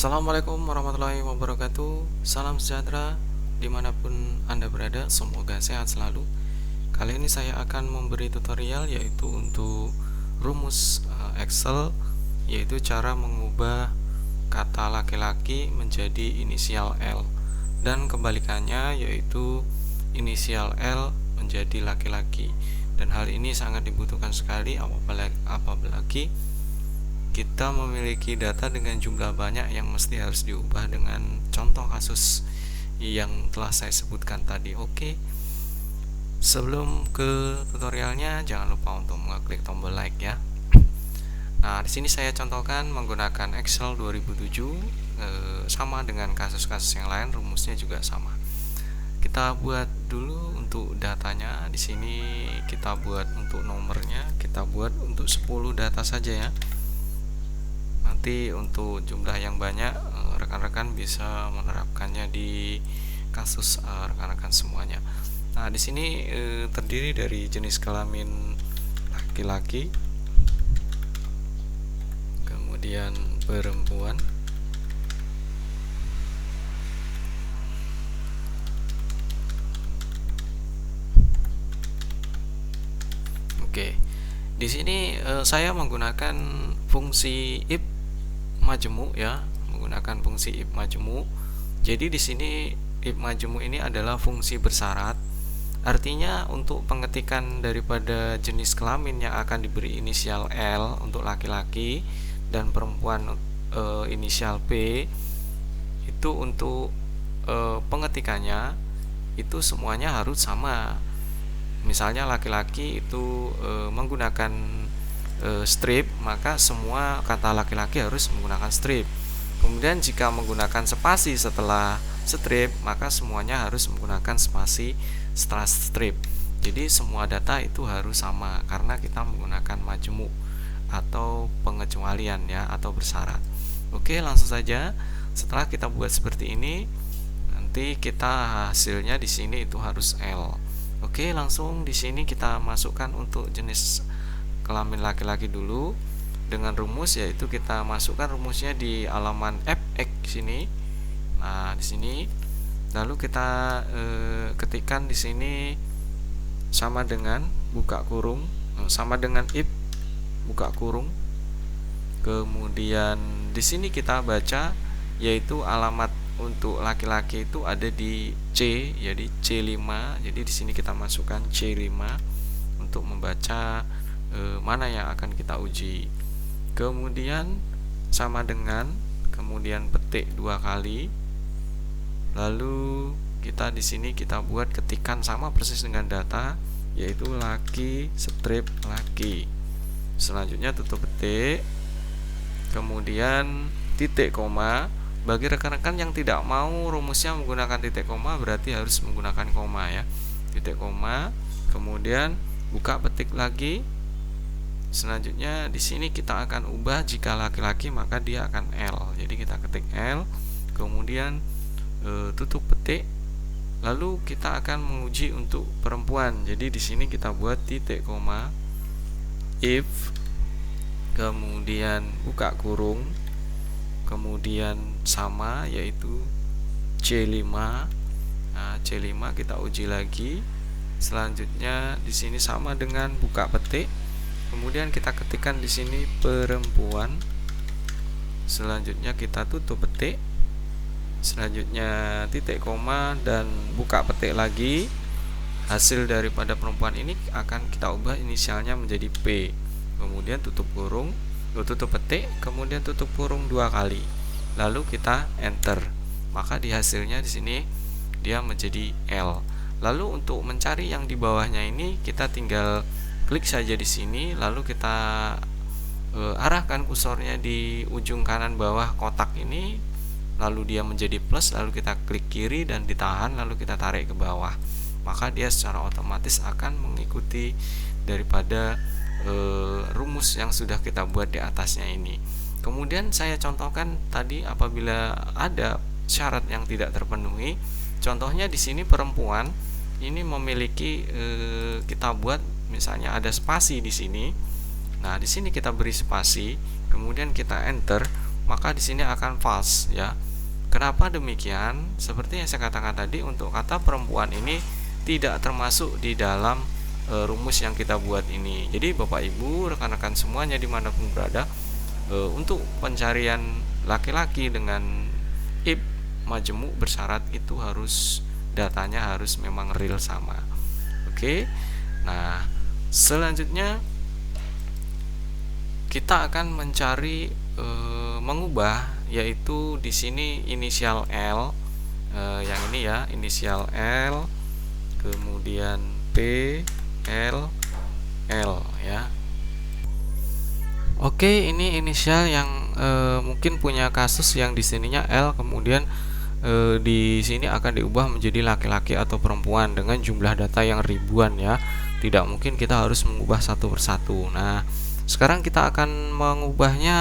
Assalamualaikum warahmatullahi wabarakatuh. Salam sejahtera dimanapun Anda berada, semoga sehat selalu. Kali ini saya akan memberi tutorial yaitu untuk rumus Excel, yaitu cara mengubah kata laki-laki menjadi inisial L dan kebalikannya, yaitu inisial L menjadi laki-laki. Dan hal ini sangat dibutuhkan sekali apalagi kita memiliki data dengan jumlah banyak yang mesti harus diubah dengan contoh kasus yang telah saya sebutkan tadi. Oke. Sebelum ke tutorialnya, jangan lupa untuk mengklik tombol like ya. Nah, di sini saya contohkan menggunakan Excel 2007, sama dengan kasus-kasus yang lain, rumusnya juga sama. Kita buat dulu untuk datanya. Di sini kita buat untuk nomornya, kita buat untuk 10 data saja ya. Nanti untuk jumlah yang banyak, rekan-rekan bisa menerapkannya di kasus rekan-rekan semuanya. Nah, di sini terdiri dari jenis kelamin laki-laki, kemudian perempuan, oke. Di sini saya menggunakan fungsi if majemuk ya, menggunakan fungsi if majemuk. Jadi di sini if majemuk ini adalah fungsi bersyarat. Artinya untuk pengetikan daripada jenis kelamin yang akan diberi inisial L untuk laki-laki dan perempuan inisial P, itu untuk pengetikannya itu semuanya harus sama. Misalnya laki-laki itu menggunakan strip, maka semua kata laki-laki harus menggunakan strip. Kemudian jika menggunakan spasi setelah strip, maka semuanya harus menggunakan spasi setelah strip. Jadi semua data itu harus sama karena kita menggunakan majemuk atau pengecualian ya, atau bersyarat. Oke, langsung saja. Setelah kita buat seperti ini, nanti kita hasilnya di sini itu harus L. Oke, langsung di sini kita masukkan untuk jenis kelamin laki-laki dulu dengan rumus, yaitu kita masukkan rumusnya di halaman fx sini. Nah, di sini lalu kita ketikkan di sini sama dengan buka kurung, sama dengan if buka kurung. Kemudian di sini kita baca, yaitu alamat untuk laki-laki itu ada di C, jadi C5. Jadi di sini kita masukkan C5 untuk membaca mana yang akan kita uji. Kemudian sama dengan, kemudian petik 2 kali. Lalu kita di sini kita buat ketikan sama persis dengan data, yaitu laki strip laki. Selanjutnya tutup petik. Kemudian titik koma. Bagi rekan-rekan yang tidak mau rumusnya menggunakan titik koma, berarti harus menggunakan koma ya. Titik koma, kemudian buka petik lagi. Selanjutnya di sini kita akan ubah, jika laki-laki maka dia akan L. Jadi kita ketik L, kemudian tutup petik. Lalu kita akan menguji untuk perempuan. Jadi di sini kita buat titik koma, if, kemudian buka kurung, kemudian sama, yaitu C5. Nah, C5 kita uji lagi. Selanjutnya di sini sama dengan buka petik. Kemudian kita ketikkan di sini perempuan. Selanjutnya kita tutup petik. Selanjutnya titik koma dan buka petik lagi. Hasil daripada perempuan ini akan kita ubah inisialnya menjadi P. Kemudian tutup kurung, tutup petik, kemudian tutup kurung 2 kali. Lalu kita enter. Maka di hasilnya di sini dia menjadi L. Lalu untuk mencari yang di bawahnya ini, kita tinggal klik saja di sini, lalu kita arahkan kursornya di ujung kanan bawah kotak ini, lalu dia menjadi plus, lalu kita klik kiri dan ditahan, lalu kita tarik ke bawah. Maka dia secara otomatis akan mengikuti daripada rumus yang sudah kita buat di atasnya ini. Kemudian saya contohkan tadi apabila ada syarat yang tidak terpenuhi. Contohnya di sini perempuan ini memiliki kita buat misalnya ada spasi di sini. Nah, di sini kita beri spasi, kemudian kita enter, maka di sini akan false ya. Kenapa demikian? Seperti yang saya katakan tadi, untuk kata perempuan ini tidak termasuk di dalam rumus yang kita buat ini. Jadi Bapak Ibu, rekan-rekan semuanya dimanapun berada, untuk pencarian laki-laki dengan if majemuk bersyarat itu harus datanya harus memang real sama. Oke. Nah, selanjutnya kita akan mencari mengubah, yaitu di sini inisial L, yang ini ya, inisial L, kemudian P, L, L ya. Oke, ini inisial yang mungkin punya kasus yang di sininya L, kemudian di sini akan diubah menjadi laki-laki atau perempuan dengan jumlah data yang ribuan ya. Tidak mungkin kita harus mengubah satu persatu. Nah, sekarang kita akan mengubahnya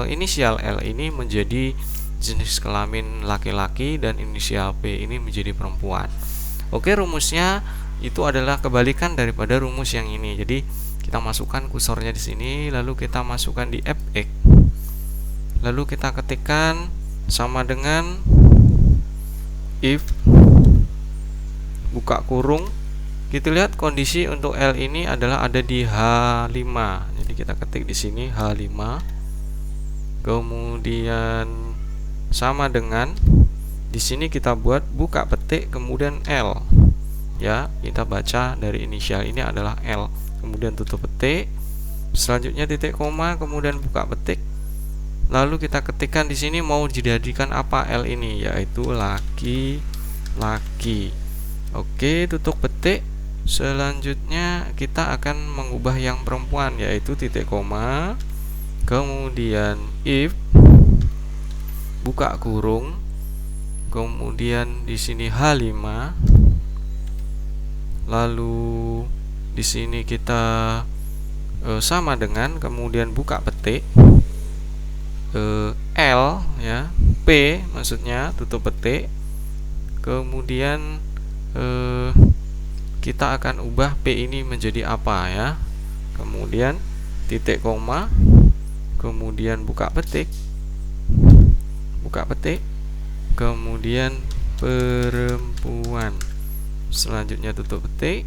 inisial L ini menjadi jenis kelamin laki-laki dan inisial P ini menjadi perempuan. Oke, rumusnya itu adalah kebalikan daripada rumus yang ini. Jadi kita masukkan kursornya di sini, lalu kita masukkan di fx, lalu kita ketikkan sama dengan if buka kurung. Kita lihat kondisi untuk L ini adalah ada di H5. Jadi kita ketik di sini H5. Kemudian sama dengan di sini kita buat buka petik kemudian L. Ya, kita baca dari inisial ini adalah L. Kemudian tutup petik. Selanjutnya titik koma kemudian buka petik. Lalu kita ketikkan di sini mau dijadikan apa L ini, yaitu laki-laki. Oke, tutup petik. Selanjutnya kita akan mengubah yang perempuan, yaitu titik koma, kemudian if buka kurung, kemudian di sini H5, lalu di sini kita sama dengan kemudian buka petik L ya, P maksudnya tutup petik, kemudian kita akan ubah P ini menjadi apa ya, kemudian titik koma, kemudian buka petik, kemudian perempuan, selanjutnya tutup petik,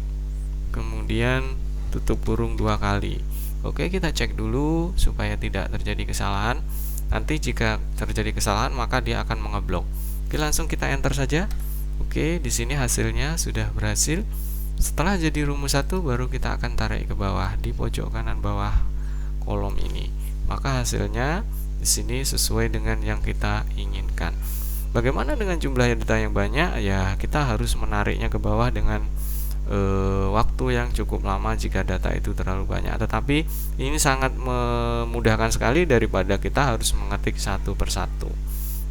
kemudian tutup kurung 2 kali. Oke, kita cek dulu supaya tidak terjadi kesalahan. Nanti jika terjadi kesalahan maka dia akan mengeblok. Oke, langsung kita enter saja. Oke, di sini hasilnya sudah berhasil. Setelah jadi rumus 1 baru kita akan tarik ke bawah di pojok kanan bawah kolom ini. Maka hasilnya di sini sesuai dengan yang kita inginkan. Bagaimana dengan jumlah data yang banyak? Ya, kita harus menariknya ke bawah dengan waktu yang cukup lama jika data itu terlalu banyak. Tetapi ini sangat memudahkan sekali daripada kita harus mengetik satu persatu.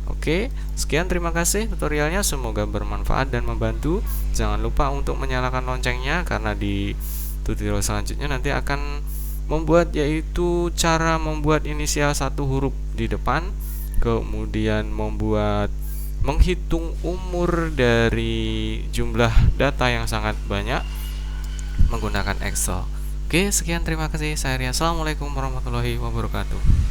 Oke, sekian, terima kasih tutorialnya, semoga bermanfaat dan membantu. Jangan lupa untuk menyalakan loncengnya karena di tutorial selanjutnya nanti akan membuat, yaitu cara membuat inisial satu huruf di depan, kemudian menghitung umur dari jumlah data yang sangat banyak menggunakan Excel. Oke, sekian, terima kasih. Saya Ria. Assalamualaikum warahmatullahi wabarakatuh.